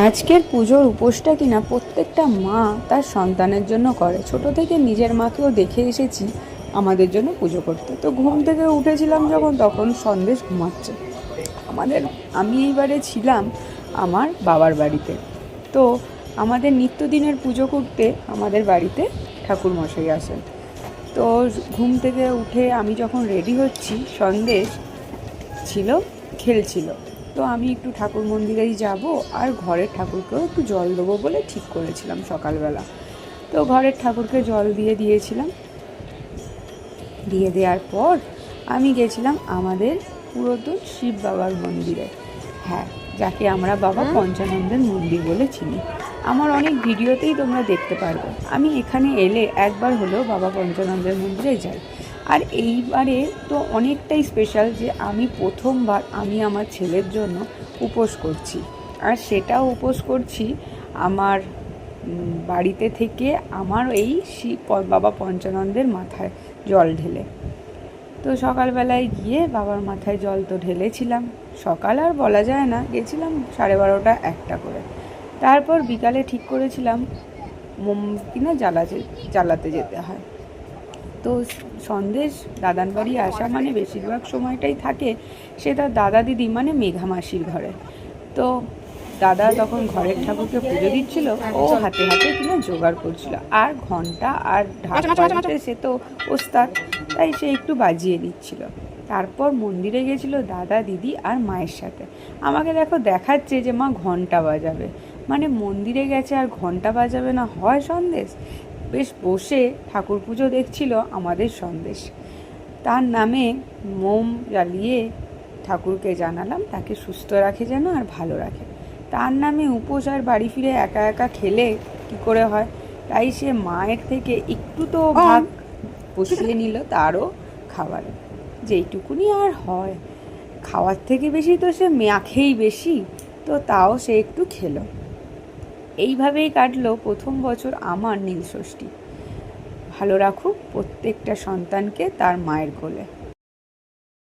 আজকের পুজোর উপোসটা কিনা প্রত্যেকটা মা তার সন্তানের জন্য করে। ছোট থেকে নিজের মাকেও দেখে এসেছি আমাদের জন্য পুজো করতে। তো ঘুম থেকে উঠেছিলাম যখন, তখন সন্দেশ ঘুমাচ্ছে আমাদের। আমি এইবারে ছিলাম আমার বাবার বাড়িতে। তো আমাদের নিত্যদিনের পুজো করতে আমাদের বাড়িতে ঠাকুরমশাই আসেন। তো ঘুম থেকে উঠে আমি যখন রেডি হচ্ছি, সন্দেশ ছিল, খেলছিল। তো আমি একটু ঠাকুর মন্দিরেই যাব আর ঘরের ঠাকুরকেও একটু জল দেবো বলে ঠিক করেছিলাম সকালবেলা। তো ঘরের ঠাকুরকে জল দিয়েছিলাম। দিয়ে দেওয়ার পর আমি গেছিলাম আমাদের পুরাতন শিব বাবার মন্দিরে। হ্যাঁ, যাকে আমরা বাবা পঞ্চানন্দের মন্দির বলে চিনি। আমার অনেক ভিডিওতেই তোমরা দেখতে পারবে আমি এখানে এলে একবার হলেও বাবা পঞ্চানন্দের মন্দিরে যাই। আর এইবারে তো অনেকটাই স্পেশাল যে আমি প্রথমবার আমি আমার ছেলের জন্য উপোস করছি। আর সেটাও উপোস করছি আমার বাড়িতে থেকে, আমার এই বাবা পঞ্চানন্দের মাথায় জল ঢেলে। তো সকালবেলায় গিয়ে বাবার মাথায় জল তো ঢেলেছিলাম। সকাল আর বলা যায় না, গেছিলাম 12:30 1টা করে। তারপর বিকালে ঠিক করেছিলাম মোম কিনা জ্বালাতে যেতে হয়। তো সন্দেশ দাদান বাড়ি আসা মানে বেশিরভাগ সময়টাই থাকে সে তার দাদা দিদি মানে মেঘামাসির ঘরে। তো দাদা তখন ঘরের ঠাকুরকে পুজো দিচ্ছিল, ও হাতে হাতে কিনা জোগাড় করছিল। আর ঘন্টা আর ঢাক বাজাতে সে তো ওস্তাদ, তাই সে একটু বাজিয়ে দিচ্ছিল। তারপর মন্দিরে গেছিল দাদা দিদি আর মায়ের সাথে। আমাকে দেখাচ্ছে যে মা ঘন্টা বাজাবে, মানে মন্দিরে গেছে আর ঘন্টা বাজাবে না, হয় সন্দেশ? বেশ বসে ঠাকুর পুজো দেখছিল আমাদের সন্দেশ। তার নামে মোম জ্বালিয়ে ঠাকুরকে জানালাম তাকে সুস্থ রাখে যেন আর ভালো রাখে। তার নামে উপোস আর বাড়ি ফিরে একা একা খেলে কি করে হয়, তাই সে মায়ের থেকে একটু তো ভাগ বসিয়ে নিল তারও খাবারে, যেইটুকুনি আর হয়। খাওয়ার থেকে বেশি তো সে মাখেই বেশি, তো তাও সে একটু খেলো। এইভাবেই কাটলো প্রথম বছর আমার নীলষষ্ঠী। ভালো রাখুক প্রত্যেকটা সন্তানকে তার মায়ের কোলে।